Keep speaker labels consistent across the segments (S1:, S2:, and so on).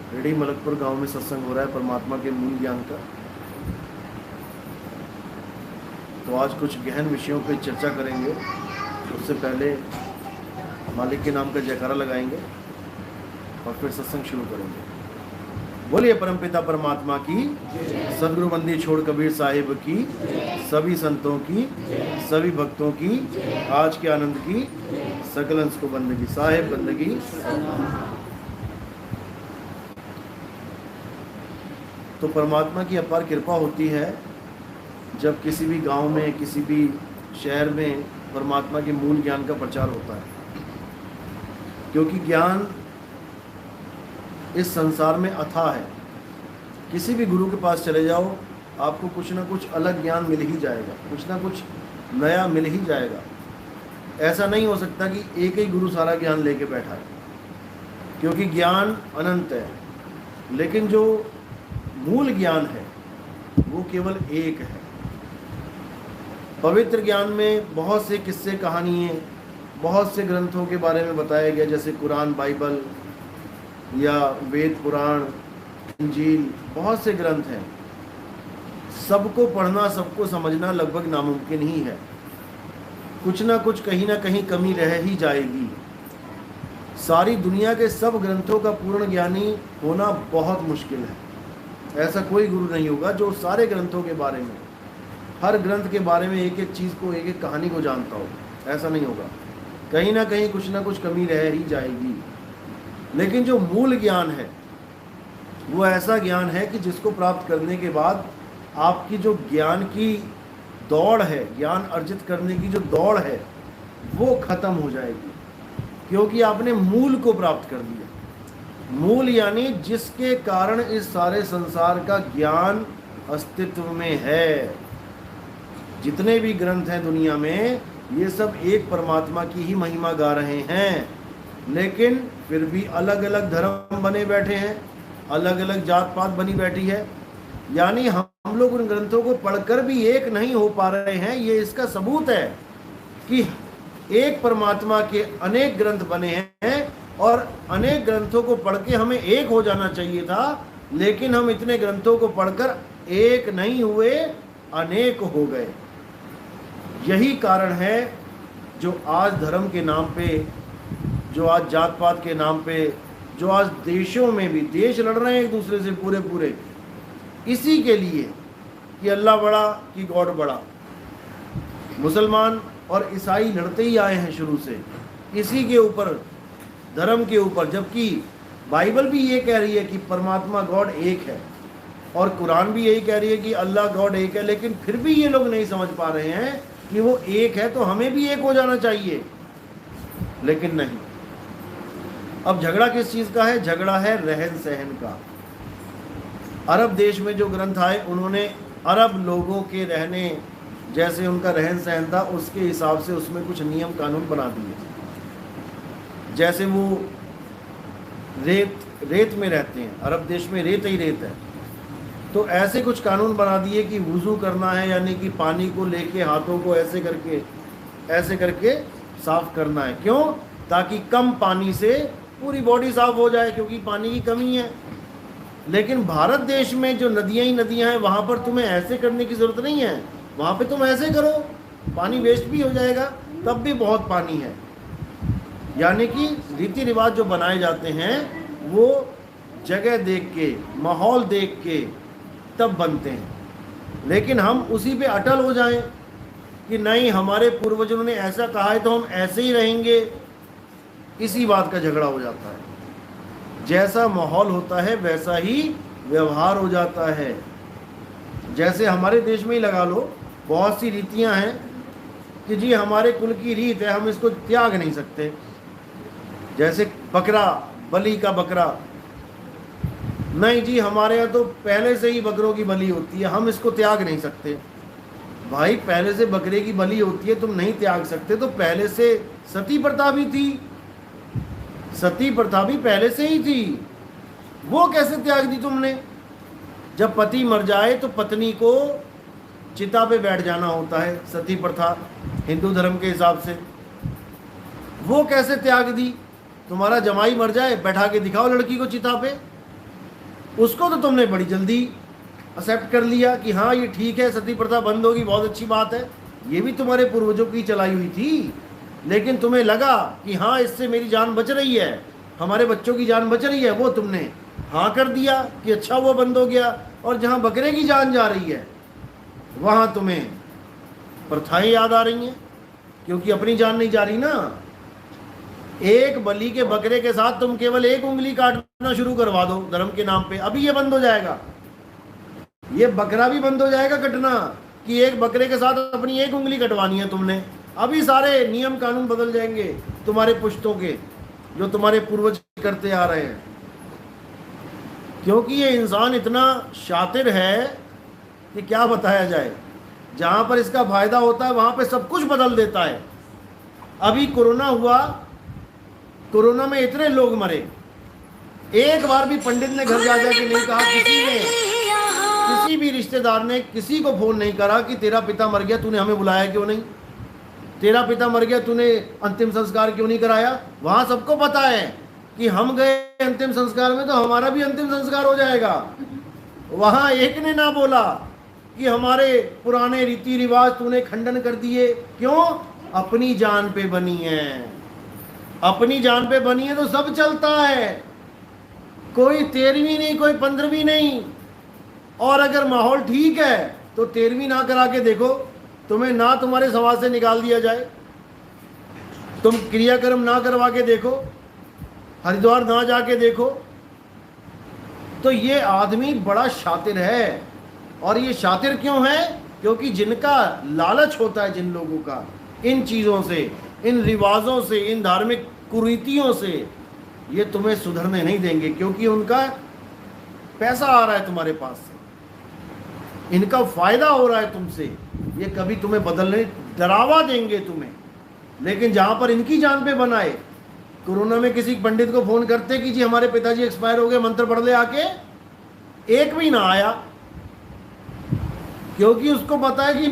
S1: Ready Malakpur गांव में सत्संग हो रहा है परमात्मा के मूल ज्ञान का। तो आज कुछ गहन विषयों पर चर्चा करेंगे। उससे पहले मालिक के नाम का जयकारा लगाएंगे और फिर सत्संग शुरू करेंगे। बोलिए परमपिता परमात्मा की, सदगुरु बंदी छोड़ कबीर साहिब की, सभी संतों की, सभी भक्तों की, आज के आनंद की, सकल अंश को बंदगी साहिब बंदगी। तो परमात्मा की अपार कृपा होती है जब किसी भी गांव में, किसी भी शहर में परमात्मा के मूल ज्ञान का प्रचार होता है। क्योंकि ज्ञान इस संसार में अथाह है। किसी भी गुरु के पास चले जाओ, आपको कुछ ना कुछ अलग ज्ञान मिल ही जाएगा, कुछ ना कुछ नया मिल ही जाएगा। ऐसा नहीं हो सकता कि एक ही गुरु सारा ज्ञान लेके बैठा है, क्योंकि ज्ञान अनंत है। लेकिन जो मूल ज्ञान है वो केवल एक है। पवित्र ज्ञान में बहुत से किस्से कहानियाँ, बहुत से ग्रंथों के बारे में बताया गया, जैसे कुरान, बाइबल या वेद पुराण, इंजील, बहुत से ग्रंथ हैं। सबको पढ़ना, सबको समझना लगभग नामुमकिन ही है। कुछ ना कुछ, कहीं ना कहीं कमी रह ही जाएगी। सारी दुनिया के सब ग्रंथों का पूर्ण ज्ञानी होना बहुत मुश्किल है। ऐसा कोई गुरु नहीं होगा जो सारे ग्रंथों के बारे में, हर ग्रंथ के बारे में एक एक चीज़ को, एक एक कहानी को जानता हो। ऐसा नहीं होगा। कहीं ना कहीं कुछ ना कुछ कमी रह ही जाएगी। लेकिन जो मूल ज्ञान है वो ऐसा ज्ञान है कि जिसको प्राप्त करने के बाद आपकी जो ज्ञान की दौड़ है, ज्ञान अर्जित करने की जो दौड़ है, वो खत्म हो जाएगी, क्योंकि आपने मूल को प्राप्त कर लिया। मूल यानी जिसके कारण इस सारे संसार का ज्ञान अस्तित्व में है। जितने भी ग्रंथ हैं दुनिया में, ये सब एक परमात्मा की ही महिमा गा रहे हैं। लेकिन फिर भी अलग अलग धर्म बने बैठे हैं, अलग अलग जात पात बनी बैठी है। यानी हम लोग उन ग्रंथों को पढ़कर भी एक नहीं हो पा रहे हैं। ये इसका सबूत है कि एक परमात्मा के अनेक ग्रंथ बने हैं और अनेक ग्रंथों को पढ़ के हमें एक हो जाना चाहिए था, लेकिन हम इतने ग्रंथों को पढ़कर एक नहीं हुए, अनेक हो गए। यही कारण है जो आज धर्म के नाम पे, जो आज जात पात के नाम पे, जो आज देशों में भी देश लड़ रहे हैं एक दूसरे से पूरे पूरे, इसी के लिए कि अल्लाह बड़ा कि गॉड बड़ा। मुसलमान और ईसाई लड़ते ही आए हैं शुरू से इसी के ऊपर, धर्म के ऊपर। जबकि बाइबल भी ये कह रही है कि परमात्मा गॉड एक है, और कुरान भी यही कह रही है कि अल्लाह गॉड एक है। लेकिन फिर भी ये लोग नहीं समझ पा रहे हैं कि वो एक है, तो हमें भी एक हो जाना चाहिए। लेकिन नहीं। अब झगड़ा किस चीज़ का है? झगड़ा है रहन सहन का। अरब देश में जो ग्रंथ आए, उन्होंने अरब लोगों के रहने, जैसे उनका रहन सहन था, उसके हिसाब से उसमें कुछ नियम कानून बना दिए। जैसे वो रेत में रहते हैं, अरब देश में रेत ही रेत है, तो ऐसे कुछ कानून बना दिए कि वुज़ू करना है, यानी कि पानी को लेके हाथों को ऐसे करके साफ करना है। क्यों? ताकि कम पानी से पूरी बॉडी साफ हो जाए, क्योंकि पानी की कमी है। लेकिन भारत देश में जो नदियाँ ही नदियाँ हैं, वहाँ पर तुम्हें ऐसे करने की ज़रूरत नहीं है। वहाँ पे तुम ऐसे करो, पानी वेस्ट भी हो जाएगा, तब भी बहुत पानी है। यानी कि रीति रिवाज जो बनाए जाते हैं वो जगह देख के, माहौल देख के तब बनते हैं। लेकिन हम उसी पे अटल हो जाएं कि नहीं, हमारे पूर्वजों ने ऐसा कहा है तो हम ऐसे ही रहेंगे, इसी बात का झगड़ा हो जाता है। जैसा माहौल होता है वैसा ही व्यवहार हो जाता है। जैसे हमारे देश में ही लगा लो, बहुत सी रीतियां हैं कि जी हमारे कुल की रीत है, हम इसको त्याग नहीं सकते। जैसे बकरा, बलि का बकरा, नहीं जी हमारे यहाँ तो पहले से ही बकरों की बलि होती है, हम इसको त्याग नहीं सकते। भाई, पहले से बकरे की बलि होती है, तुम नहीं त्याग सकते, तो पहले से सती प्रथा भी थी। सती प्रथा भी पहले से ही थी, वो कैसे त्याग दी तुमने? जब पति मर जाए तो पत्नी को चिता पे बैठ जाना होता है, सती प्रथा हिंदू धर्म के हिसाब से। वो कैसे त्याग दी? तुम्हारा जमाई मर जाए, बैठा के दिखाओ लड़की को चिता पे, उसको तो तुमने बड़ी जल्दी एक्सेप्ट कर लिया कि हाँ ये ठीक है, सती प्रथा बंद होगी, बहुत अच्छी बात है, ये भी तुम्हारे पूर्वजों की चलाई हुई थी। लेकिन तुम्हें लगा कि हाँ इससे मेरी जान बच रही है, हमारे बच्चों की जान बच रही है, वो तुमने हाँ कर दिया कि अच्छा वो बंद हो गया। और जहाँ बकरे की जान जा रही है वहाँ तुम्हें प्रथाएं याद आ रही हैं, क्योंकि अपनी जान नहीं जा रही ना। एक बलि के बकरे के साथ तुम केवल एक उंगली काटना शुरू करवा दो धर्म के नाम पे, अभी ये बंद हो जाएगा, ये बकरा भी बंद हो जाएगा कटना, कि एक बकरे के साथ अपनी एक उंगली कटवानी है तुमने, अभी सारे नियम कानून बदल जाएंगे तुम्हारे पुश्तों के, जो तुम्हारे पूर्वज करते आ रहे हैं। क्योंकि ये इंसान इतना शातिर है कि क्या बताया जाए, जहाँ पर इसका फायदा होता है वहाँ पे सब कुछ बदल देता है। अभी कोरोना हुआ, कोरोना में इतने लोग मरे, एक बार भी पंडित ने घर जा के नहीं कहा, किसी भी रिश्तेदार ने किसी को फोन नहीं करा कि तेरा पिता मर गया, तूने हमें बुलाया क्यों नहीं, तेरा पिता मर गया, तूने अंतिम संस्कार क्यों नहीं कराया। वहां सबको पता है कि हम गए अंतिम संस्कार में तो हमारा भी अंतिम संस्कार हो जाएगा। वहां एक ने ना बोला कि हमारे पुराने रीति रिवाज तूने खंडन कर दिए, क्यों, अपनी जान पे बनी है, अपनी जान पे बनी है तो सब चलता है, कोई 13वीं नहीं, कोई 15वीं नहीं। और अगर माहौल ठीक है तो 13वीं ना करा के देखो, तुम्हें ना तुम्हारे समाज से निकाल दिया जाए, तुम क्रियाक्रम ना करवा के देखो, हरिद्वार ना जाके देखो। तो ये आदमी बड़ा शातिर है। और ये शातिर क्यों है, क्योंकि जिनका लालच होता है, जिन लोगों का इन चीज़ों से, इन रिवाजों से, इन धार्मिक कुरीतियों से, ये तुम्हें सुधरने नहीं देंगे, क्योंकि उनका पैसा आ रहा है तुम्हारे पास से, इनका फायदा हो रहा है तुमसे, ये कभी तुम्हें बदलने, डरावा देंगे तुम्हें। लेकिन जहां पर इनकी जान पे बनाए, कोरोना में किसी पंडित को फोन करते कि जी हमारे पिताजी एक्सपायर हो गए, मंत्र पढ़ ले आके, एक भी ना आया, क्योंकि उसको पता है कि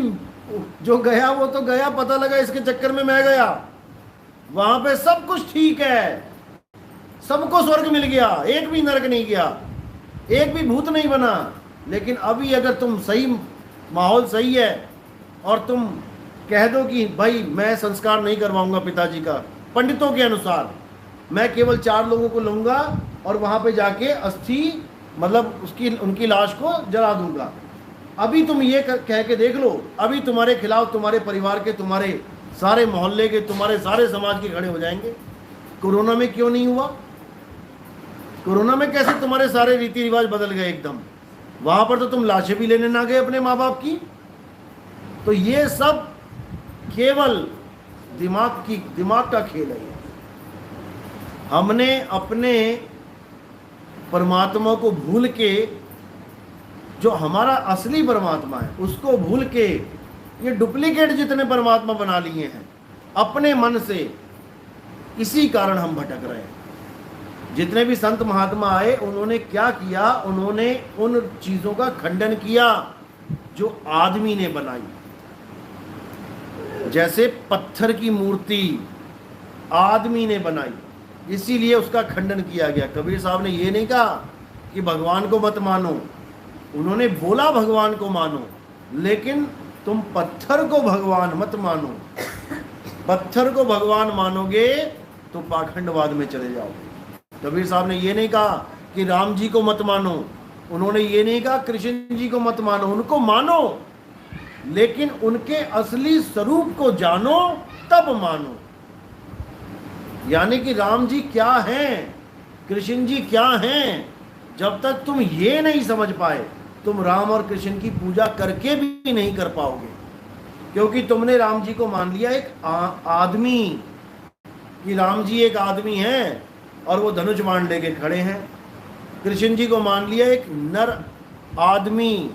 S1: जो गया वो तो गया, पता लगा इसके चक्कर में मैं गया, वहां पे सब कुछ ठीक है, सबको स्वर्ग मिल गया, एक भी नरक नहीं गया, एक भी भूत नहीं बना। लेकिन अभी अगर तुम सही, माहौल सही है और तुम कह दो कि भाई मैं संस्कार नहीं करवाऊंगा पिताजी का पंडितों के अनुसार, मैं केवल 4 लोगों को लूंगा और वहां पे जाके अस्थि, मतलब उसकी, उनकी लाश को जला दूंगा, अभी तुम ये कह के देख लो, अभी तुम्हारे खिलाफ तुम्हारे परिवार के, तुम्हारे सारे मोहल्ले के, तुम्हारे सारे समाज के खड़े हो जाएंगे। कोरोना में क्यों नहीं हुआ, कोरोना में कैसे तुम्हारे सारे रीति रिवाज बदल गए एकदम, वहां पर तो तुम लाशें भी लेने ना गए अपने माँ बाप की। तो ये सब केवल दिमाग का खेल है। हमने अपने परमात्मा को भूल के, जो हमारा असली परमात्मा है उसको भूल के, ये डुप्लीकेट जितने परमात्मा बना लिए हैं अपने मन से, इसी कारण हम भटक रहे हैं। जितने भी संत महात्मा आए उन्होंने क्या किया, उन्होंने उन चीजों का खंडन किया जो आदमी ने बनाई। जैसे पत्थर की मूर्ति आदमी ने बनाई, इसीलिए उसका खंडन किया गया। कबीर साहब ने ये नहीं कहा कि भगवान को मत मानो, उन्होंने बोला भगवान को मानो, लेकिन तुम पत्थर को भगवान मत मानो। पत्थर को भगवान मानोगे तो पाखंडवाद में चले जाओगे। कबीर साहब ने ये नहीं कहा कि राम जी को मत मानो, उन्होंने ये नहीं कहा कृष्ण जी को मत मानो, उनको मानो लेकिन उनके असली स्वरूप को जानो तब मानो। यानी कि राम जी क्या हैं, कृष्ण जी क्या हैं, जब तक तुम ये नहीं समझ पाए तुम राम और कृष्ण की पूजा करके भी नहीं कर पाओगे। क्योंकि तुमने राम जी को मान लिया एक आदमी, कि राम जी एक आदमी हैं और वो धनुष बाण लेके खड़े हैं। कृष्ण जी को मान लिया एक नर आदमी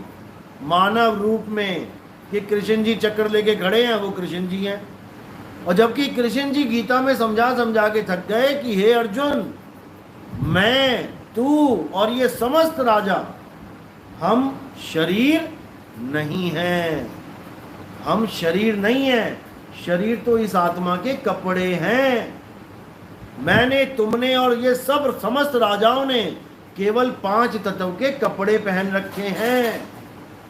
S1: मानव रूप में, कि कृष्ण जी चक्र लेके खड़े हैं, वो कृष्ण जी हैं। और जबकि कृष्ण जी गीता में समझा समझा के थक गए कि हे अर्जुन, मैं, तू और ये समस्त राजा, हम शरीर नहीं हैं, हम शरीर नहीं हैं, शरीर तो इस आत्मा के कपड़े हैं। मैंने, तुमने और ये सब समस्त राजाओं ने केवल 5 तत्व के कपड़े पहन रखे हैं।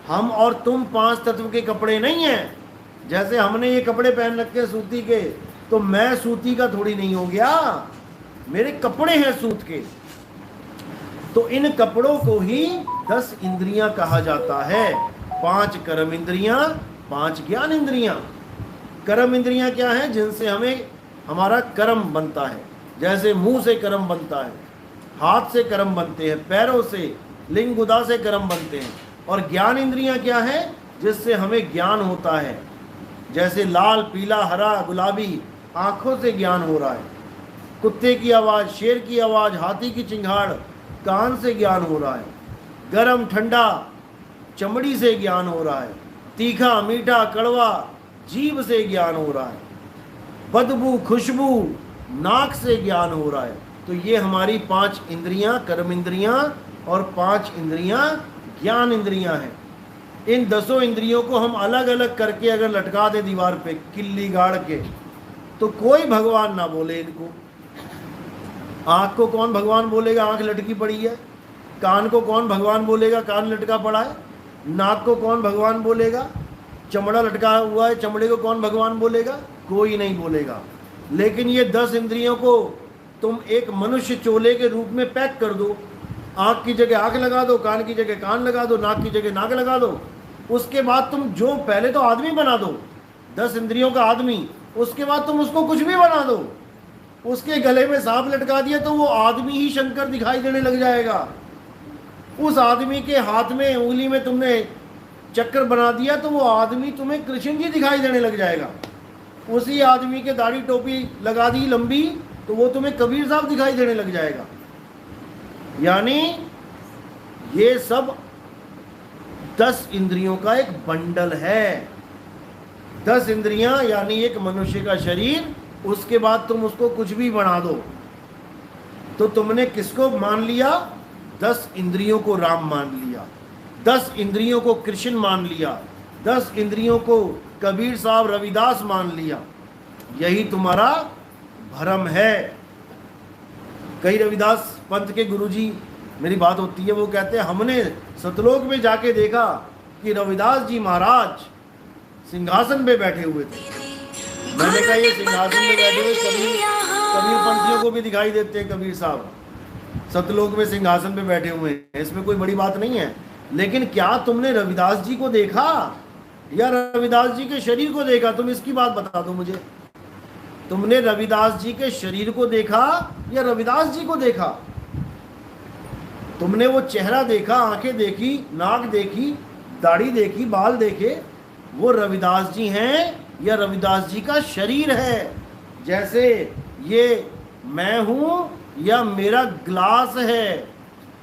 S1: हम और तुम 5 तत्व के कपड़े नहीं हैं। जैसे हमने ये कपड़े पहन रखे सूती के, तो मैं सूती का थोड़ी नहीं हो गया, मेरे कपड़े हैं सूत के। तो इन कपड़ों को ही 10 इंद्रियां कहा जाता है। 5 कर्म इंद्रियां, 5 ज्ञान इंद्रियां। कर्म इंद्रियां क्या है? जिनसे हमें हमारा कर्म बनता है। जैसे मुंह से कर्म बनता है, हाथ से कर्म बनते हैं, पैरों से, लिंग गुदा से कर्म बनते हैं। और ज्ञान इंद्रियां क्या है? जिससे हमें ज्ञान होता है। जैसे लाल, पीला, हरा, गुलाबी, आंखों से ज्ञान हो रहा है। कुत्ते की आवाज़, शेर की आवाज़, हाथी की चिंगाड़, कान से ज्ञान हो रहा है। गरम ठंडा, चमड़ी से ज्ञान हो रहा है। तीखा, मीठा, कड़वा, जीभ से ज्ञान हो रहा है। बदबू, खुशबू, नाक से ज्ञान हो रहा है। तो ये हमारी 5 इंद्रियां कर्म इंद्रियां और 5 इंद्रियां ज्ञान इंद्रियां हैं। इन 10 इंद्रियों को हम अलग अलग करके अगर लटका दे दीवार पे किल्ली गाड़ के, तो कोई भगवान ना बोले इनको। आँख को कौन भगवान बोलेगा? आँख लटकी पड़ी है। कान को कौन भगवान बोलेगा? कान लटका पड़ा है। नाक को कौन भगवान बोलेगा? चमड़ा लटका हुआ है, चमड़े को कौन भगवान बोलेगा? कोई नहीं बोलेगा। लेकिन ये 10 इंद्रियों को तुम एक मनुष्य चोले के रूप में पैक कर दो। आँख की जगह आँख लगा दो, कान की जगह कान लगा दो, नाक की जगह नाक लगा दो। उसके बाद तुम जो पहले तो आदमी बना दो, 10 इंद्रियों का आदमी। उसके बाद तुम उसको कुछ भी बना दो। उसके गले में सांप लटका दिया तो वो आदमी ही शंकर दिखाई देने लग जाएगा। उस आदमी के हाथ में, उंगली में तुमने चक्र बना दिया तो वो आदमी तुम्हें कृष्ण जी दिखाई देने लग जाएगा। उसी आदमी के दाढ़ी टोपी लगा दी लंबी तो वो तुम्हें कबीर साहब दिखाई देने लग जाएगा। यानी ये सब 10 इंद्रियों का एक बंडल है। 10 इंद्रियां यानी एक मनुष्य का शरीर। उसके बाद तुम उसको कुछ भी बना दो तो तुमने किसको मान लिया? 10 इंद्रियों को राम मान लिया, 10 इंद्रियों को कृष्ण मान लिया, 10 इंद्रियों को कबीर साहब रविदास मान लिया। यही तुम्हारा भ्रम है। कई रविदास पंथ के गुरुजी, मेरी बात होती है, वो कहते हैं हमने सतलोक में जाके देखा कि रविदास जी महाराज सिंहासन पे बैठे हुए थे। मैंने कहा ये सिंहासन पे बैठे हुए कबीर पंथियों को भी दिखाई देते हैं। कबीर साहब सतलोक में सिंहासन पे बैठे हुए हैं, इसमें कोई बड़ी बात नहीं है। लेकिन क्या तुमने रविदास जी को देखा या रविदास जी के शरीर को देखा? तुम इसकी बात बता दो मुझे। तुमने रविदास जी के शरीर को देखा या रविदास जी को देखा? तुमने वो चेहरा देखा, आंखें देखी, नाक देखी, दाढ़ी देखी, बाल देखे, वो रविदास जी हैं या रविदास जी का शरीर है? जैसे ये मैं हूँ या मेरा ग्लास है,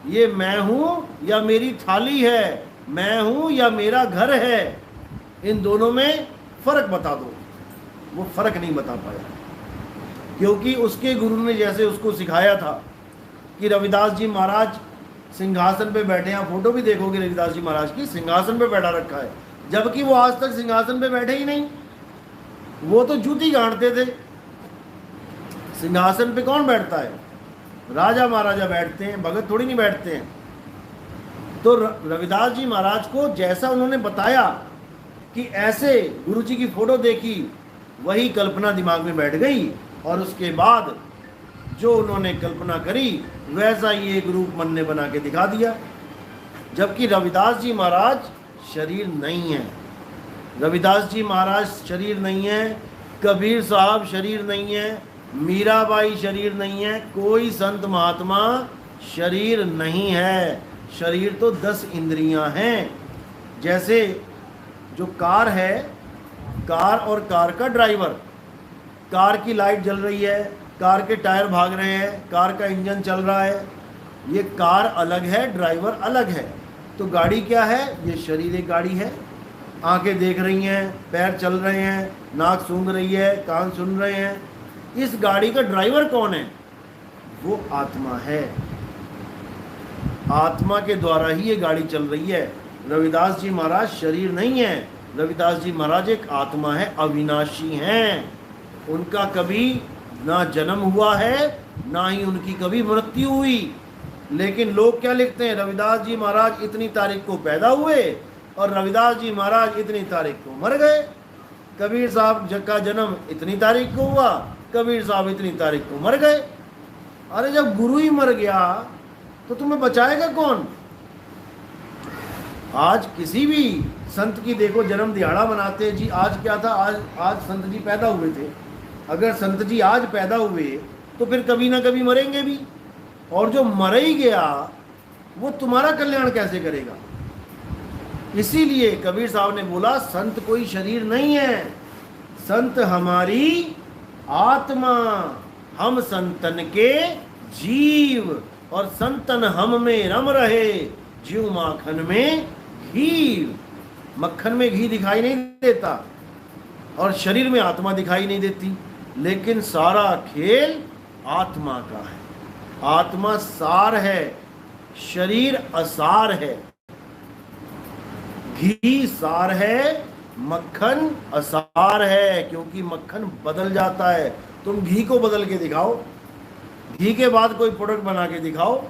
S1: ये मैं हूँ या मेरी थाली है, मैं हूँ या मेरा घर है, इन दोनों में फ़र्क बता दो। वो फ़र्क नहीं बता पाया क्योंकि उसके गुरु ने जैसे उसको सिखाया था कि रविदास जी महाराज सिंहासन पे बैठे हैं। फोटो भी देखोगे रविदास जी महाराज की, सिंहासन पे बैठा रखा है, जबकि वो आज तक सिंहासन पे बैठे ही नहीं। वो तो जूती गांठते थे। सिंहासन पे कौन बैठता है? राजा महाराजा बैठते हैं, भगत थोड़ी नहीं बैठते हैं। तो रविदास जी महाराज को जैसा उन्होंने बताया कि ऐसे गुरुजी की फोटो देखी, वही कल्पना दिमाग में बैठ गई और उसके बाद जो उन्होंने कल्पना करी वैसा ही एक रूप मन ने बना के दिखा दिया। जबकि रविदास जी महाराज शरीर नहीं है, रविदास जी महाराज शरीर नहीं है, कबीर साहब शरीर नहीं है, मीराबाई शरीर नहीं है, कोई संत महात्मा शरीर नहीं है। शरीर तो 10 इंद्रियां हैं। जैसे जो कार है, कार और कार का ड्राइवर, कार की लाइट जल रही है, कार के टायर भाग रहे हैं, कार का इंजन चल रहा है, ये कार अलग है, ड्राइवर अलग है। तो गाड़ी क्या है? ये शरीर एक गाड़ी है। आंखें देख रही हैं, पैर चल रहे हैं, नाक सूंघ रही है, कान सुन रहे हैं। इस गाड़ी का ड्राइवर कौन है? वो आत्मा है। आत्मा के द्वारा ही ये गाड़ी चल रही है। रविदास जी महाराज शरीर नहीं है, रविदास जी महाराज एक आत्मा है, अविनाशी हैं। उनका कभी ना जन्म हुआ है, ना ही उनकी कभी मृत्यु हुई। लेकिन लोग क्या लिखते हैं, रविदास जी महाराज इतनी तारीख को पैदा हुए और रविदास जी महाराज इतनी तारीख को मर गए। कबीर साहब का जन्म इतनी तारीख को हुआ, कबीर साहब इतनी तारीख को मर गए। अरे जब गुरु ही मर गया तो तुम्हें बचाएगा कौन? आज किसी भी संत की देखो जन्म दिहाड़ा मनाते हैं जी। आज क्या था, आज संत जी पैदा हुए थे। अगर संत जी आज पैदा हुए तो फिर कभी ना कभी मरेंगे भी, और जो मर ही गया वो तुम्हारा कल्याण कैसे करेगा? इसीलिए कबीर साहब ने बोला संत कोई शरीर नहीं है, संत हमारी आत्मा, हम संतन के जीव, और संतन हम में रम रहे, जीव माखन में घी। मक्खन में घी दिखाई नहीं देता और शरीर में आत्मा दिखाई नहीं देती, लेकिन सारा खेल आत्मा का है। आत्मा सार है, शरीर असार है। घी सार है, मक्खन असार है, क्योंकि मक्खन बदल जाता है। तुम घी को बदल के दिखाओ, घी के बाद कोई प्रोडक्ट बना के दिखाओ,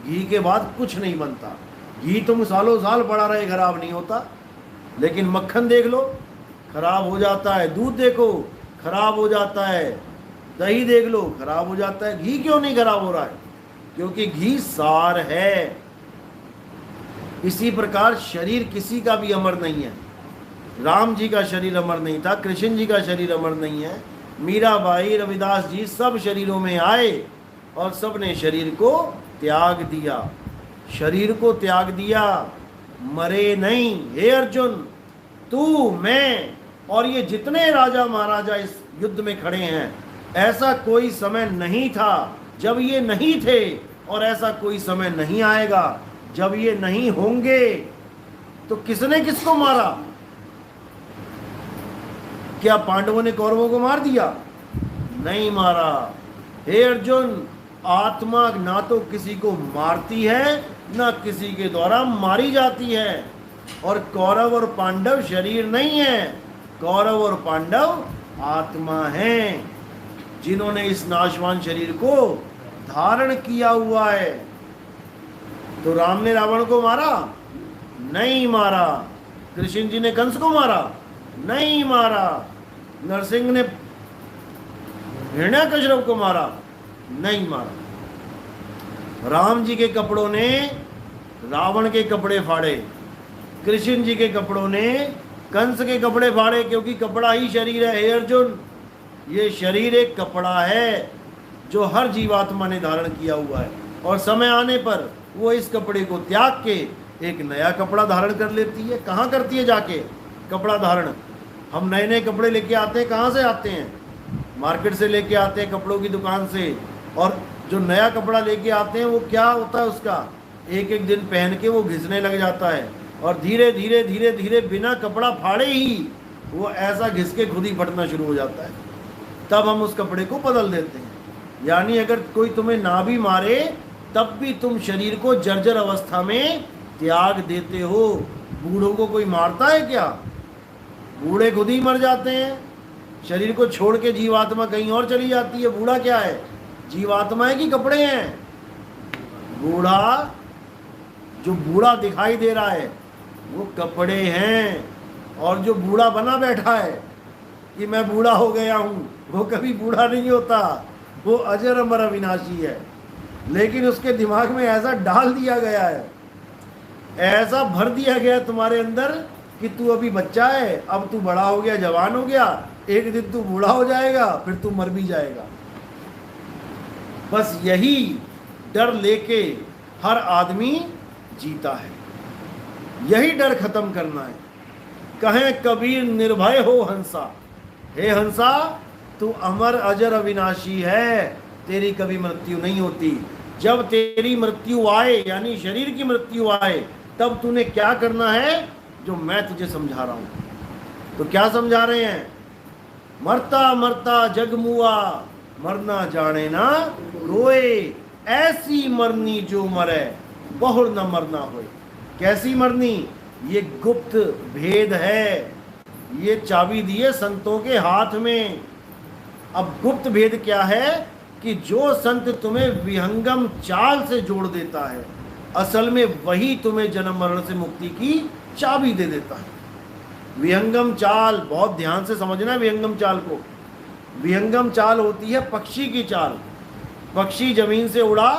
S1: घी के बाद कुछ नहीं बनता। घी तुम सालों साल पड़ा रहे खराब नहीं होता, लेकिन मक्खन देख लो खराब हो जाता है, दूध देखो खराब हो जाता है, दही देख लो खराब हो जाता है। घी क्यों नहीं खराब हो रहा है? क्योंकि घी सार है। इसी प्रकार शरीर किसी का भी अमर नहीं है। राम जी का शरीर अमर नहीं था, कृष्ण जी का शरीर अमर नहीं है, मीराबाई, रविदास जी सब शरीरों में आए और सब ने शरीर को त्याग दिया, शरीर को त्याग दिया, मरे नहीं। हे अर्जुन, तू, मैं और ये जितने राजा महाराजा इस युद्ध में खड़े हैं, ऐसा कोई समय नहीं था जब ये नहीं थे, और ऐसा कोई समय नहीं आएगा जब ये नहीं होंगे। तो किसने किसको मारा? क्या पांडवों ने कौरवों को मार दिया? नहीं मारा। हे अर्जुन, आत्मा ना तो किसी को मारती है ना किसी के द्वारा मारी जाती है। और कौरव और पांडव शरीर नहीं है, कौरव और पांडव आत्मा हैं, जिन्होंने इस नाशवान शरीर को धारण किया हुआ है। तो राम ने रावण को मारा? नहीं मारा। कृष्ण जी ने कंस को मारा? नहीं मारा। नरसिंह ने हिरण्यकश्यप को मारा? नहीं मारा। राम जी के कपड़ों ने रावण के कपड़े फाड़े, कृष्ण जी के कपड़ों ने कंस के कपड़े फाड़े, क्योंकि कपड़ा ही शरीर है। हे अर्जुन, ये शरीर एक कपड़ा है जो हर जीवात्मा ने धारण किया हुआ है, और समय आने पर वो इस कपड़े को त्याग के एक नया कपड़ा धारण कर लेती है। कहाँ करती है जाके कपड़ा धारण? हम नए नए कपड़े लेके आते हैं, कहाँ से आते हैं? मार्केट से लेके आते हैं, कपड़ों की दुकान से। और जो नया कपड़ा लेके आते हैं वो क्या होता है, उसका एक एक दिन पहन के वो घिसने लग जाता है, और धीरे धीरे धीरे धीरे बिना कपड़ा फाड़े ही वो ऐसा घिस के खुद ही फटना शुरू हो जाता है। तब हम उस कपड़े को बदल देते हैं। यानी अगर कोई तुम्हें ना भी मारे तब भी तुम शरीर को जर्जर अवस्था में त्याग देते हो। बूढ़ों को कोई मारता है क्या? बूढ़े खुद ही मर जाते हैं, शरीर को छोड़ के जीवात्मा कहीं और चली जाती है। बूढ़ा क्या है? जीवात्मा है कि कपड़े हैं? बूढ़ा, जो बूढ़ा दिखाई दे रहा है वो कपड़े हैं, और जो बूढ़ा बना बैठा है कि मैं बूढ़ा हो गया हूँ, वो कभी बूढ़ा नहीं होता, वो अजर अमर अविनाशी है। लेकिन उसके दिमाग में ऐसा डाल दिया गया है, ऐसा भर दिया गया तुम्हारे अंदर कि तू अभी बच्चा है, अब तू बड़ा हो गया, जवान हो गया, एक दिन तू बूढ़ा हो जाएगा, फिर तू मर भी जाएगा। बस यही डर लेके हर आदमी जीता है, यही डर खत्म करना है। कहें कबीर निर्भय हो हंसा, हे हंसा तू अमर अजर अविनाशी है, तेरी कभी मृत्यु नहीं होती। जब तेरी मृत्यु आए, यानी शरीर की मृत्यु आए, तब तूने क्या करना है जो मैं तुझे समझा रहा हूं। तो क्या समझा रहे हैं? मरता मरता जग मुआ, मरना जाने ना रोए, ऐसी मरनी जो मरे बहुर न मरना होए। कैसी मरनी? ये गुप्त भेद है, ये चाबी दी है संतों के हाथ में। अब गुप्त भेद क्या है कि जो संत तुम्हें विहंगम चाल से जोड़ देता है, असल में वही तुम्हें जन्म मरण से मुक्ति की चाबी दे देता है। विहंगम चाल, बहुत ध्यान से समझना विहंगम चाल को। विहंगम चाल होती है पक्षी की चाल। पक्षी जमीन से उड़ा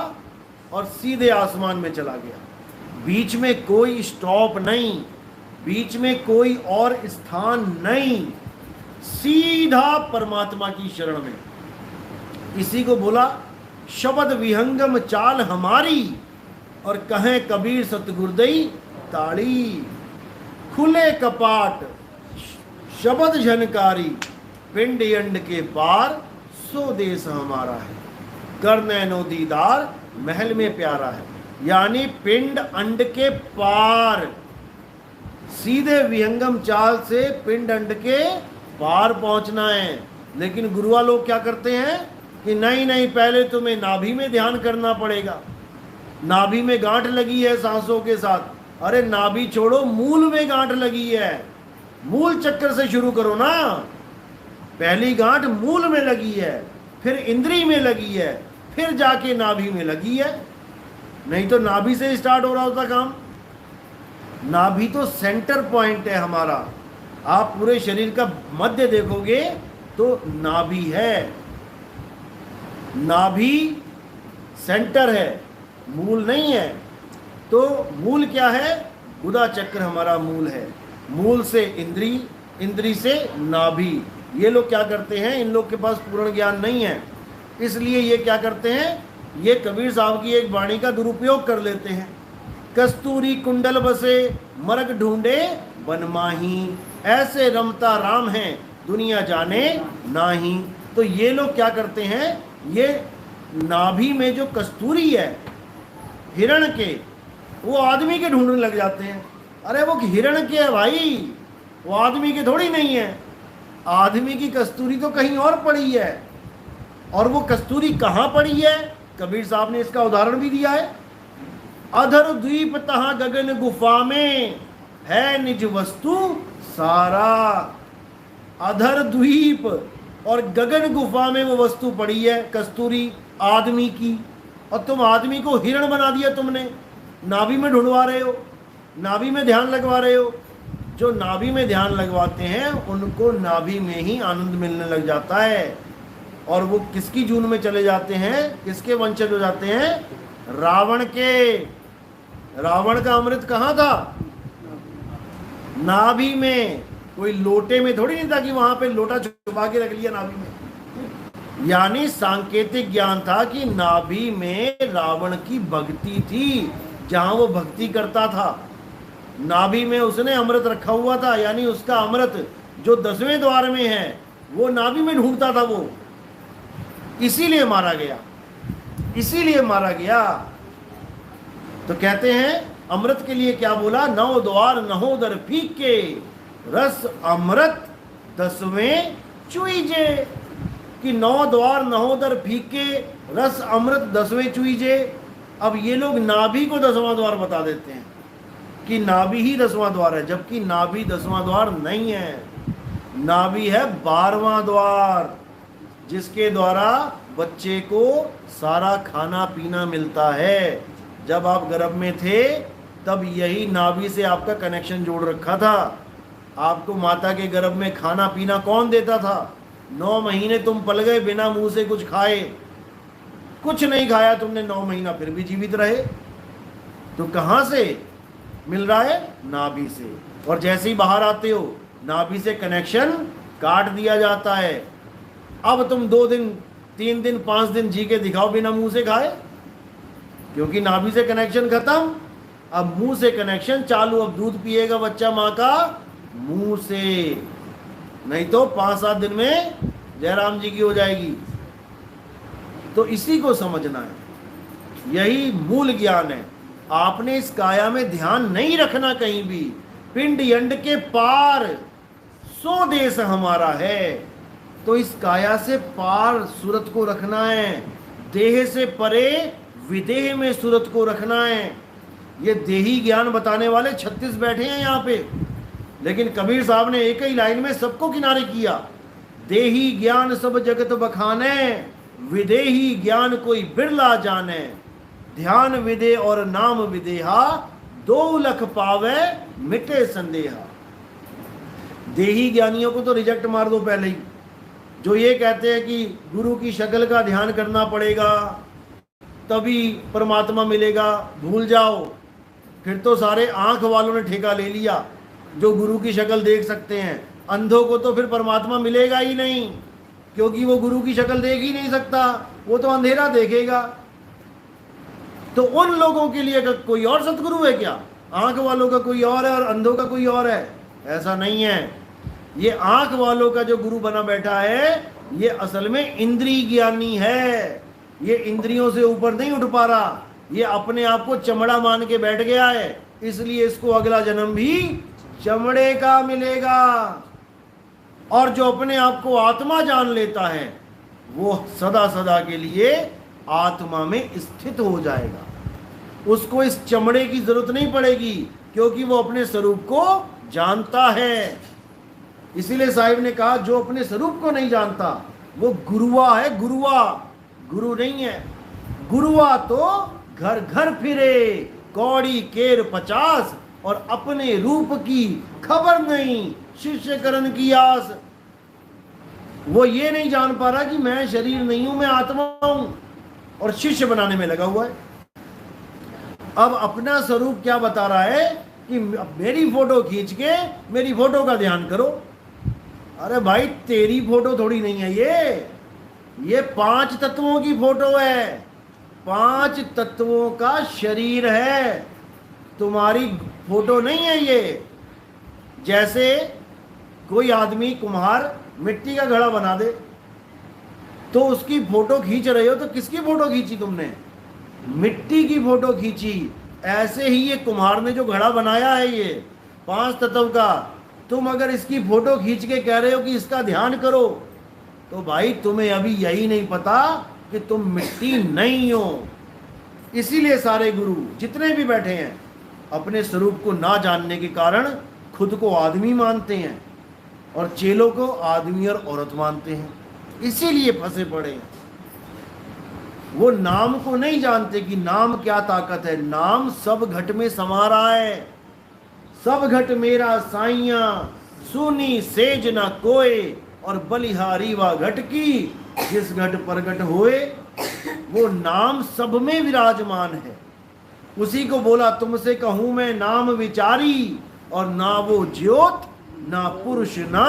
S1: और सीधे आसमान में चला गया, बीच में कोई स्टॉप नहीं, बीच में कोई और स्थान नहीं, सीधा परमात्मा की शरण में। इसी को बोला शब्द विहंगम चाल हमारी, और कहें कबीर सतगुरुदई ताड़ी। खुले कपाट शब्द झनकारी, पिंड अंड के पार सो देश हमारा है। कर नैनो दीदार महल में प्यारा है, यानी पिंड अंड के पार, सीधे विहंगम चाल से पिंड अंड के पार पहुंचना है। लेकिन गुरुआ लोग क्या करते हैं कि नहीं नहीं, पहले तुम्हें नाभि में ध्यान करना पड़ेगा, नाभि में गांठ लगी है सांसों के साथ। अरे नाभि छोड़ो, मूल में गांठ लगी है, मूल चक्कर से शुरू करो ना। पहली गांठ मूल में लगी है, फिर इंद्री में लगी है, फिर जाके नाभि में लगी है। नहीं तो नाभि से स्टार्ट हो रहा होता काम। नाभि तो सेंटर पॉइंट है हमारा। आप पूरे शरीर का मध्य देखोगे तो नाभि है, नाभि सेंटर है, मूल नहीं है। तो मूल क्या है? गुदा चक्र हमारा मूल है। मूल से इंद्री, इंद्री से नाभि। ये लोग क्या करते हैं, इन लोग के पास पूर्ण ज्ञान नहीं है, इसलिए ये क्या करते हैं, ये कबीर साहब की एक वाणी का दुरुपयोग कर लेते हैं। कस्तूरी कुंडल बसे मरग ढूंढे बनमाही, ऐसे रमता राम है दुनिया जाने नाही। तो ये लोग क्या करते हैं, ये नाभि में जो कस्तूरी है हिरण के, वो आदमी के ढूंढने लग जाते हैं। अरे वो हिरण के है भाई, वो आदमी के थोड़ी नहीं है। आदमी की कस्तूरी तो कहीं और पड़ी है। और वो कस्तूरी कहाँ पड़ी है, कबीर साहब ने इसका उदाहरण भी दिया है। अधर द्वीप तहा गगन गुफा में है निज वस्तु सारा। अधर द्वीप और गगन गुफा में वो वस्तु पड़ी है, कस्तूरी आदमी की। और तुम आदमी को हिरण बना दिया तुमने, नाभि में ढूंढवा रहे हो, नाभि में ध्यान लगवा रहे हो। जो नाभि में ध्यान लगवाते हैं उनको नाभि में ही आनंद मिलने लग जाता है। और वो किसकी जून में चले जाते हैं, किसके वंशज हो जाते हैं, रावण के। रावण का अमृत कहाँ था, नाभि में। कोई लोटे में थोड़ी नहीं था कि वहां पे लोटा छुपा के रख लिया नाभि में। यानी सांकेतिक ज्ञान था कि नाभि में रावण की भक्ति थी, जहां वो भक्ति करता था। नाभि में उसने अमृत रखा हुआ था, यानी उसका अमृत जो 10वें द्वार में है वो नाभि में ढूंढता था वो। इसीलिए मारा गया, इसीलिए मारा गया। तो कहते हैं अमृत के लिए क्या बोला, 9 द्वार नहोदर फीके, रस अमृत 10वें चुईजे। कि 9 द्वार नहोदर फीके, रस अमृत 10वें चुईजे। अब ये लोग नाभि को 10वां द्वार बता देते हैं कि नाभि ही 10वां द्वार है, जबकि नाभि 10वां द्वार नहीं है। नाभि है 12वां द्वार, जिसके द्वारा बच्चे को सारा खाना पीना मिलता है। जब आप गर्भ में थे तब यही नाभि से आपका कनेक्शन जोड़ रखा था। आपको माता के गर्भ में खाना पीना कौन देता था? 9 महीने तुम पल गए बिना मुंह से कुछ खाए, कुछ नहीं खाया तुमने 9 महीना, फिर भी जीवित रहे। तो कहाँ से मिल रहा है? नाभि से। और जैसे ही बाहर आते हो नाभि से कनेक्शन काट दिया जाता है। अब तुम 2 दिन 3 दिन 5 दिन जी के दिखाओ बिना मुंह से खाए, क्योंकि नाभि से कनेक्शन खत्म, अब मुंह से कनेक्शन चालू। अब दूध पिएगा बच्चा माँ का मुंह से, नहीं तो 5-7 दिन में जयराम जी की हो जाएगी। तो इसी को समझना है, यही मूल ज्ञान है। आपने इस काया में ध्यान नहीं रखना कहीं भी। पिंड यंड के पार सो देश हमारा है। तो इस काया से पार सूरत को रखना है, देह से परे विदेह में सूरत को रखना है। ये देही ज्ञान बताने वाले 36 बैठे हैं यहाँ पे, लेकिन कबीर साहब ने एक ही लाइन में सबको किनारे किया। देही ज्ञान सब जगत बखाने, विदेही ज्ञान कोई बिरला जाने, ध्यान विदे और नाम विदेहा, 2 लख पावे मिटे संदेहा। देही ज्ञानियों को तो रिजेक्ट मार दो पहले ही, जो ये कहते हैं कि गुरु की शक्ल का ध्यान करना पड़ेगा तभी परमात्मा मिलेगा, भूल जाओ। फिर तो सारे आंख वालों ने ठेका ले लिया, जो गुरु की शक्ल देख सकते हैं। अंधों को तो फिर परमात्मा मिलेगा ही नहीं, क्योंकि वो गुरु की शक्ल देख ही नहीं सकता, वो तो अंधेरा देखेगा। तो उन लोगों के लिए कोई और सतगुरु है क्या? आंख वालों का कोई और है और अंधों का कोई और है? ऐसा नहीं है। ये आंख वालों का जो गुरु बना बैठा है, ये असल में इंद्रिय ज्ञानी है। ये इंद्रियों से ऊपर नहीं उठ पा रहा, ये अपने आप को चमड़ा मान के बैठ गया है, इसलिए इसको अगला जन्म भी चमड़े का मिलेगा। और जो अपने आप को आत्मा जान लेता है, वो सदा सदा के लिए आत्मा में स्थित हो जाएगा। उसको इस चमड़े की जरूरत नहीं पड़ेगी, क्योंकि वो अपने स्वरूप को जानता है। इसीलिए साहिब ने कहा, जो अपने स्वरूप को नहीं जानता वो गुरुआ है। गुरुआ गुरु नहीं है। गुरुआ तो घर घर फिरे, कौड़ी केर 50, और अपने रूप की खबर नहीं, शिष्य करण की आस। वो ये नहीं जान पा रहा कि मैं शरीर नहीं हूं, मैं आत्मा हूं, और शिष्य बनाने में लगा हुआ है। अब अपना स्वरूप क्या बता रहा है कि मेरी फोटो खींच के मेरी फोटो का ध्यान करो। अरे भाई, तेरी फोटो थोड़ी नहीं है ये 5 तत्वों की फोटो है। 5 तत्वों का शरीर है, तुम्हारी फोटो नहीं है ये। जैसे कोई आदमी कुम्हार मिट्टी का घड़ा बना दे, तो उसकी फोटो खींच रहे हो, तो किसकी फोटो खींची तुमने? मिट्टी की फोटो खींची। ऐसे ही ये कुम्हार ने जो घड़ा बनाया है, ये 5 तत्व का, तुम अगर इसकी फोटो खींच के कह रहे हो कि इसका ध्यान करो, तो भाई तुम्हें अभी यही नहीं पता कि तुम मिट्टी नहीं हो। इसीलिए सारे गुरु जितने भी बैठे हैं, अपने स्वरूप को ना जानने के कारण खुद को आदमी मानते हैं और चेलों को आदमी और औरत मानते हैं, इसीलिए फंसे पड़े हैं। वो नाम को नहीं जानते कि नाम क्या ताकत है। नाम सब घट में समा रहा है। सब घट मेरा साइया, सुनी सेज ना कोय, और बलिहारी वा घट की, जिस घट प्रगट होए। वो नाम सब में विराजमान है। उसी को बोला, तुमसे कहूं मैं नाम विचारी, और ना वो ज्योत ना पुरुष ना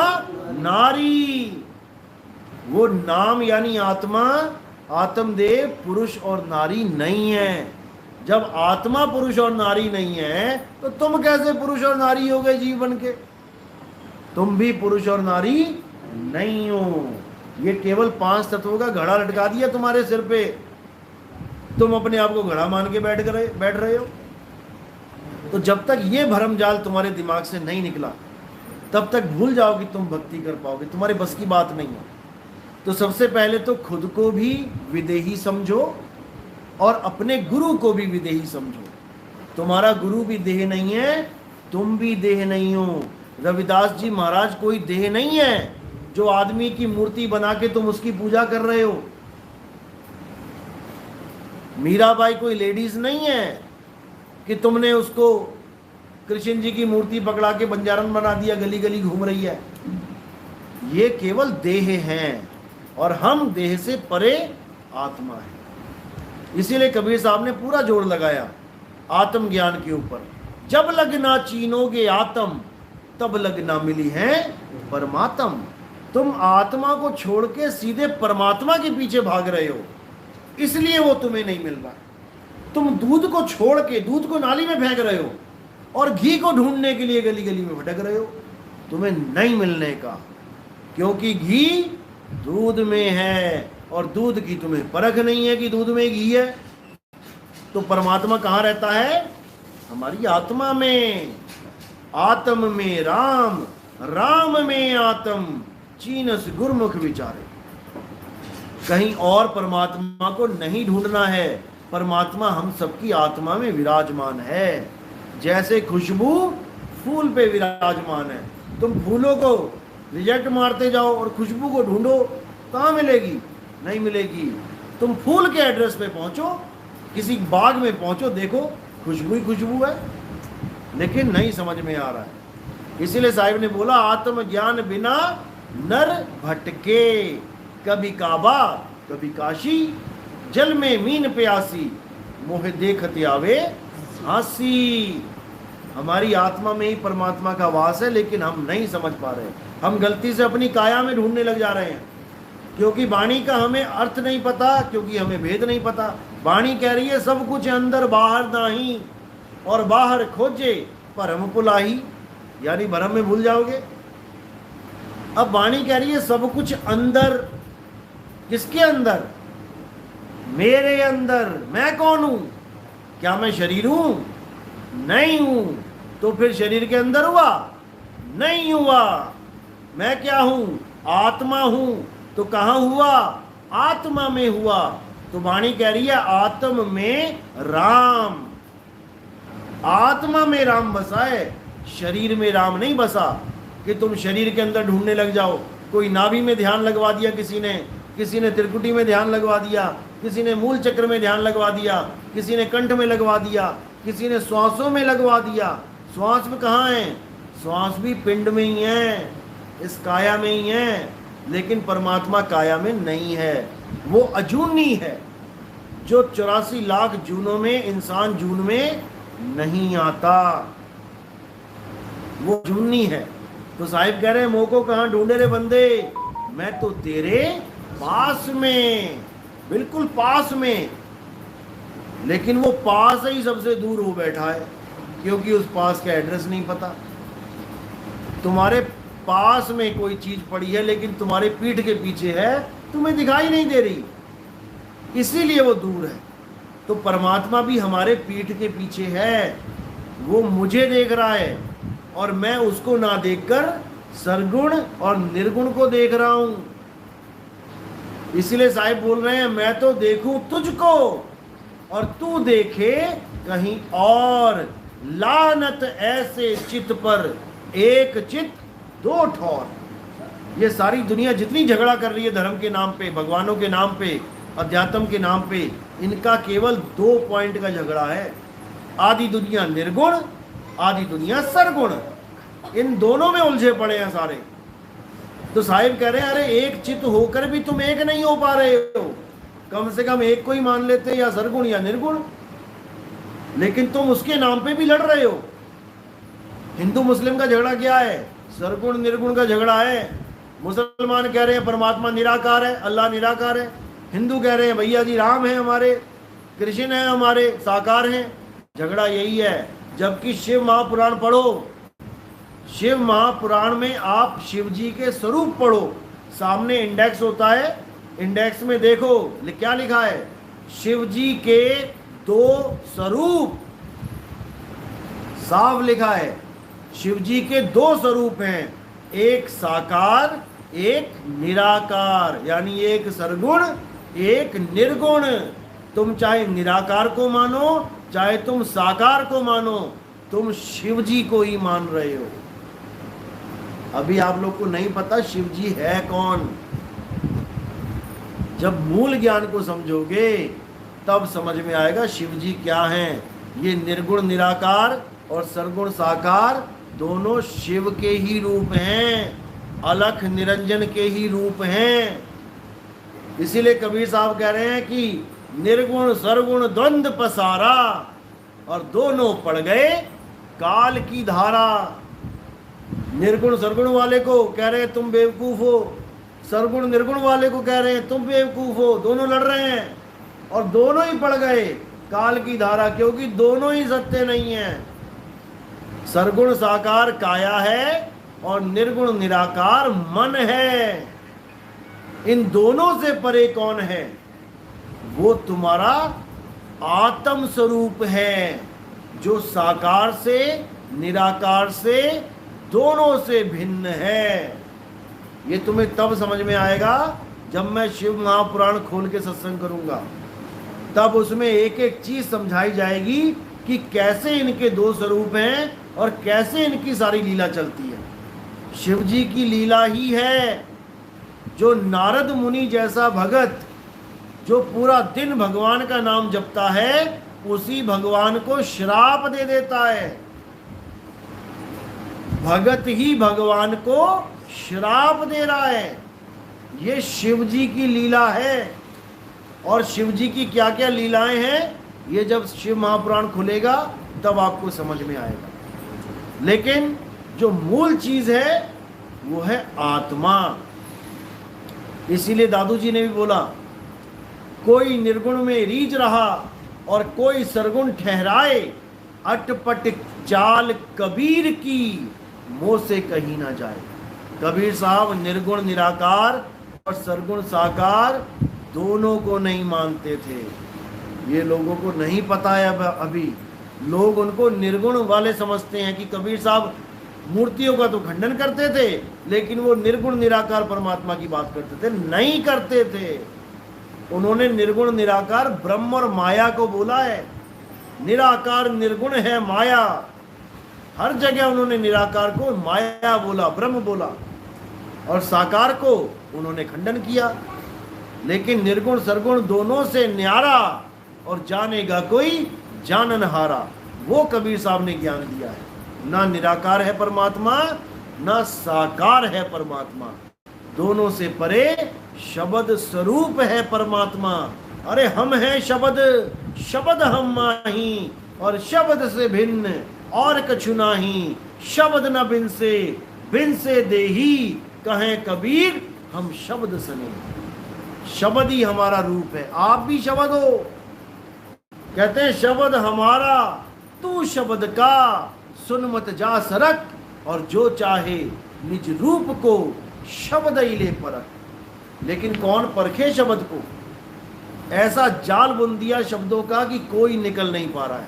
S1: नारी। वो नाम यानी आत्मा, आत्मदेव पुरुष और नारी नहीं है। जब आत्मा पुरुष और नारी नहीं है, तो तुम कैसे पुरुष और नारी हो गए जीव बन के? तुम भी पुरुष और नारी नहीं हो। ये केवल 5 तत्वों का घड़ा लटका दिया तुम्हारे सिर पे, तुम अपने आप को घड़ा मान के बैठ रहे हो। तो जब तक ये भरमजाल तुम्हारे दिमाग से नहीं निकला, तब तक भूल जाओ कि तुम भक्ति कर पाओगे। तुम्हारे बस की बात नहीं है। तो सबसे पहले तो खुद को भी विदेही समझो और अपने गुरु को भी विदेही समझो। तुम्हारा गुरु भी देह नहीं है, तुम भी देह नहीं हो। रविदास जी महाराज कोई देह नहीं है जो आदमी की मूर्ति बना के तुम उसकी पूजा कर रहे हो। मीराबाई कोई लेडीज नहीं है कि तुमने उसको कृष्ण जी की मूर्ति पकड़ा के बंजारन बना दिया, गली गली घूम रही है। ये केवल देह हैं और हम देह से परे आत्मा है। इसीलिए कबीर साहब ने पूरा जोर लगाया आत्मज्ञान के ऊपर। जब लगना चीनोगे आत्म, तब लगना मिली है परमात्म। तुम आत्मा को छोड़ के सीधे परमात्मा के पीछे भाग रहे हो, इसलिए वो तुम्हें नहीं मिल रहा। तुम दूध को छोड़ के, दूध को नाली में फेंक रहे हो और घी को ढूंढने के लिए गली गली में भटक रहे हो। तुम्हें नहीं मिलने का, क्योंकि घी दूध में है और दूध की तुम्हें परख नहीं है कि दूध में घी है। तो परमात्मा कहाँ रहता है? हमारी आत्मा में। आत्म में राम, राम में आत्म, चीनस गुरमुख विचारे। कहीं और परमात्मा को नहीं ढूंढना है। परमात्मा हम सबकी आत्मा में विराजमान है। जैसे खुशबू फूल पे विराजमान है, तुम फूलों को रिजेक्ट मारते जाओ और खुशबू को ढूंढो, कहाँ मिलेगी? नहीं मिलेगी। तुम फूल के एड्रेस पे पहुंचो, किसी बाग में पहुंचो, देखो खुशबू ही खुशबू है, लेकिन नहीं समझ में आ रहा है। इसीलिए साहिब ने बोला आत्मज्ञान बिना नर भटके, कभी काबा कभी काशी, जल में मीन प्यासी, मोह देखत आवे हंसी। हमारी आत्मा में ही परमात्मा का वास है, लेकिन हम नहीं समझ पा रहे। हम गलती से अपनी काया में ढूंढने लग जा रहे हैं, क्योंकि वाणी का हमें अर्थ नहीं पता, क्योंकि हमें भेद नहीं पता। वाणी कह रही है सब कुछ अंदर बाहर नाही, और बाहर खोजे परम पुलाही, यानी भरम में भूल जाओगे। अब वाणी कह रही है सब कुछ अंदर, किसके अंदर? मेरे अंदर। मैं कौन हूं? क्या मैं शरीर हूं? नहीं हूं। तो फिर शरीर के अंदर हुआ? नहीं हुआ। मैं क्या हूं? आत्मा हूं। तो कहां हुआ? आत्मा में हुआ। तो वाणी कह रही है आत्म में राम, आत्मा में राम बसा है, शरीर में राम नहीं बसा कि तुम शरीर के अंदर ढूंढने लग जाओ। कोई नाभि में ध्यान लगवा दिया किसी ने त्रिकुटी में ध्यान लगवा दिया, किसी ने मूल चक्र में ध्यान लगवा दिया, किसी ने कंठ में लगवा दिया, किसी ने श्वासों में लगवा दिया। श्वास में कहाँ है? श्वास भी पिंड में ही है, इस काया में ही है, लेकिन परमात्मा काया में नहीं है। वो अजूनी है, जो 84 लाख जूनों में इंसान जून में नहीं आता, वो अजूनी है। तो साहिब कह रहे हैं मोह को कहाँ ढूंढे रे बंदे? मैं तो तेरे पास में, बिल्कुल पास में, लेकिन वो पास ही सबसे दूर हो बैठा है, क्योंकि उस पास का एड्रेस नहीं पता। तुम्हारे पास में कोई चीज पड़ी है, लेकिन तुम्हारे पीठ के पीछे है, तुम्हें दिखाई नहीं दे रही, इसीलिए वो दूर है। तो परमात्मा भी हमारे पीठ के पीछे है, वो मुझे देख रहा है, और मैं उसको ना देखकर सरगुण और निर्गुण को देख रहा हूं। इसलिए साहिब बोल रहे हैं मैं तो देखूं तुझको और तू देखे कहीं और। लानत ऐसे चित पर, एक चित दो ठौर। ये सारी दुनिया जितनी झगड़ा कर रही है धर्म के नाम पे, भगवानों के नाम पे, अध्यात्म के नाम पे, इनका केवल 2 पॉइंट का झगड़ा है। आधी दुनिया निर्गुण, आधी दुनिया सरगुण, इन दोनों में उलझे पड़े हैं सारे। तो साहिब कह रहे हैं अरे एक चित होकर भी तुम एक नहीं हो पा रहे हो, कम से कम एक को ही मान लेते, या सरगुण या निर्गुण, लेकिन तुम उसके नाम पे भी लड़ रहे हो। हिंदू मुस्लिम का झगड़ा क्या है? सरगुण निर्गुण का झगड़ा है। मुसलमान कह रहे हैं परमात्मा निराकार है, अल्लाह निराकार है। हिंदू कह रहे हैं भैया जी राम है हमारे, कृष्ण है हमारे, साकार हैं। झगड़ा यही है। जबकि शिव महापुराण पढ़ो, शिव महापुराण में आप शिव जी के स्वरूप पढ़ो, सामने इंडेक्स होता है, इंडेक्स में देखो क्या लिखा है, शिव जी के 2 स्वरूप, साफ लिखा है। शिव जी के 2 स्वरूप हैं, एक साकार एक निराकार, यानी एक सरगुण एक निर्गुण। तुम चाहे निराकार को मानो चाहे तुम साकार को मानो, तुम शिव जी को ही मान रहे हो। अभी आप लोग को नहीं पता शिव जी है कौन। जब मूल ज्ञान को समझोगे तब समझ में आएगा शिव जी क्या हैं। ये निर्गुण निराकार और सरगुण साकार दोनों शिव के ही रूप हैं, अलख निरंजन के ही रूप हैं। इसीलिए कबीर साहब कह रहे हैं कि निर्गुण सरगुण द्वंद्व पसारा और दोनों पड़ गए काल की धारा। निर्गुण सरगुण वाले को कह रहे हैं तुम बेवकूफ हो, सरगुण निर्गुण वाले को कह रहे हैं तुम बेवकूफ हो, दोनों लड़ रहे हैं और दोनों ही पड़ गए काल की धारा, क्योंकि दोनों ही सत्य नहीं है। सरगुण साकार काया है और निर्गुण निराकार मन है। इन दोनों से परे कौन है? वो तुम्हारा आत्म स्वरूप है, जो साकार से निराकार से दोनों से भिन्न है। ये तुम्हें तब समझ में आएगा जब मैं शिव महापुराण खोल के सत्संग करूंगा, तब उसमें एक एक चीज समझाई जाएगी कि कैसे इनके 2 स्वरूप हैं और कैसे इनकी सारी लीला चलती है। शिव जी की लीला ही है जो नारद मुनि जैसा भगत जो पूरा दिन भगवान का नाम जपता है उसी भगवान को श्राप दे देता है। भगत ही भगवान को श्राप दे रहा है। ये शिव जी की लीला है। और शिव जी की क्या क्या लीलाएं हैं, ये जब शिव महापुराण खुलेगा तब आपको समझ में आएगा। लेकिन जो मूल चीज है वो है आत्मा। इसीलिए दादू जी ने भी बोला, कोई निर्गुण में रीझ रहा और कोई सरगुण ठहराए, अटपट चाल कबीर की मोह से कहीं ना जाए। कबीर साहब निर्गुण निराकार और सरगुण साकार दोनों को नहीं मानते थे। ये लोगों को नहीं पता है। अभी लोग उनको निर्गुण वाले समझते हैं कि कबीर साहब मूर्तियों का तो खंडन करते थे लेकिन वो निर्गुण निराकार परमात्मा की बात करते थे। नहीं करते थे। उन्होंने निर्गुण निराकार ब्रह्म और माया को बोला है। निराकार निर्गुण है माया। हर जगह उन्होंने निराकार को माया बोला, ब्रह्म बोला, और साकार को उन्होंने खंडन किया। लेकिन निर्गुण सरगुण दोनों से न्यारा और जानेगा कोई जाननहारा, वो कबीर साहब ने ज्ञान दिया है। ना निराकार है परमात्मा, ना साकार है परमात्मा, दोनों से परे शब्द स्वरूप है परमात्मा। अरे हम हैं शब्द, शब्द हम माही, और शब्द से भिन्न और कछु नाही। शब्द न बिन से देही, कहें कबीर हम शब्द सने। शब्द ही हमारा रूप है। आप भी शब्द हो। कहते हैं शब्द हमारा तू शब्द का, सुन मत जा सरक, और जो चाहे निज रूप को शब्द ही ले परख। लेकिन कौन परखे शब्द को? ऐसा जाल बुन दिया शब्दों का कि कोई निकल नहीं पा रहा है।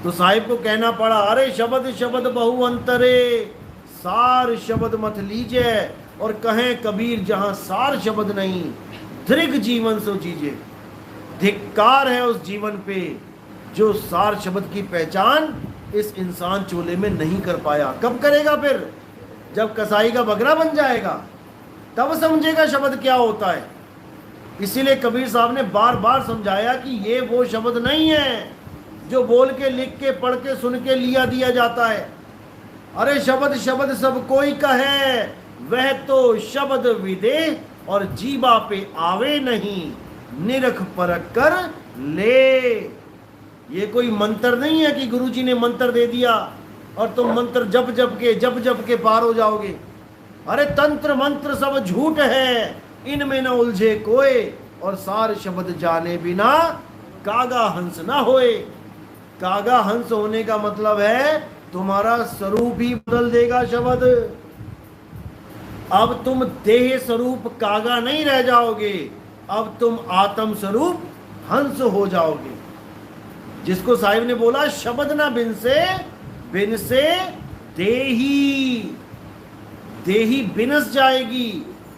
S1: तो साहिब को कहना पड़ा, अरे शब्द शब्द बहु अंतरे, सार शब्द मत लीजिए। और कहें कबीर जहां सार शब्द नहीं, दृग जीवन सो जीजे। धिक्कार है उस जीवन पे जो सार शब्द की पहचान इस इंसान चोले में नहीं कर पाया। कब करेगा फिर? जब कसाई का बकरा बन जाएगा तब समझेगा शब्द क्या होता है। इसीलिए कबीर साहब ने बार बार समझाया कि ये वो शब्द नहीं है जो बोल के, लिख के, पढ़ के, सुन के लिया दिया जाता है। अरे शब्द शब्द सब कोई कहे, वह तो शब्द विदेह और जीवा पे आवे नहीं, निरख परख कर ले। ये कोई मंत्र नहीं है कि गुरुजी ने मंत्र दे दिया और तुम मंत्र जप जप के पार हो जाओगे। अरे तंत्र मंत्र सब झूठ है, इनमें न उलझे कोई, और सार शब्द जाने बिना कागा हंस ना होए। कागा हंस होने का मतलब है तुम्हारा स्वरूप ही बदल देगा शब्द। अब तुम देह स्वरूप कागा नहीं रह जाओगे, अब तुम आत्म स्वरूप हंस हो जाओगे। जिसको साहिब ने बोला शब्द ना बिन से देही, देही बिनस जाएगी,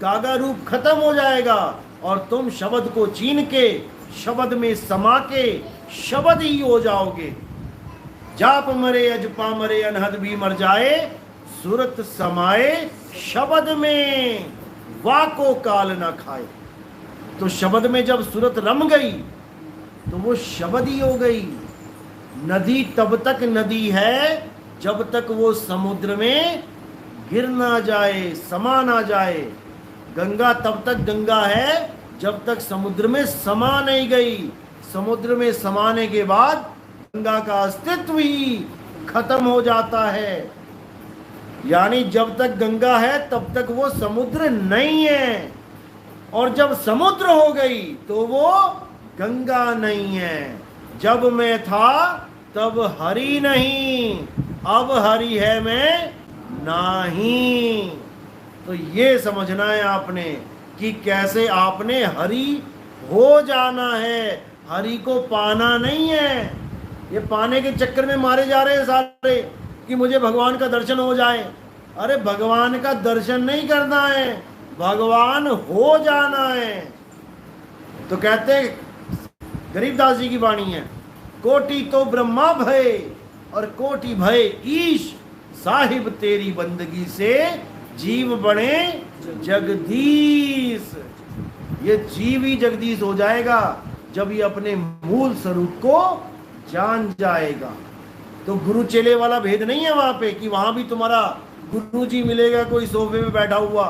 S1: कागा रूप खत्म हो जाएगा, और तुम शब्द को चीन के, शब्द में समा के शब्द ही हो जाओगे। जाप मरे अजपा मरे, अनहद भी मर जाए, सूरत समाए शब्द में, वाको काल ना खाए। तो शब्द में जब सूरत रम गई तो वो शब्द ही हो गई। नदी तब तक नदी है जब तक वो समुद्र में गिर ना जाए, समा ना जाए। गंगा तब तक गंगा है जब तक समुद्र में समा नहीं गई। समुद्र में समाने के बाद गंगा का अस्तित्व ही खत्म हो जाता है। यानी जब तक गंगा है तब तक वो समुद्र नहीं है, और जब समुद्र हो गई तो वो गंगा नहीं है। जब मैं था तब हरि नहीं, अब हरि है मैं नहीं। तो ये समझना है आपने कि कैसे आपने हरि हो जाना है, हरि को पाना नहीं है। ये पाने के चक्कर में मारे जा रहे हैं सारे कि मुझे भगवान का दर्शन हो जाए। अरे भगवान का दर्शन नहीं करना है, भगवान हो जाना है। तो कहते गरीबदास जी की वाणी है, कोटि तो ब्रह्मा भय और कोटि भय ईश, साहिब तेरी बंदगी से जीव बने जगदीश। ये जीव ही जगदीश हो जाएगा जब ये अपने मूल स्वरूप को जान जाएगा। तो गुरु चेले वाला भेद नहीं है वहां पे कि वहां भी तुम्हारा गुरु जी मिलेगा कोई सोफे पे बैठा हुआ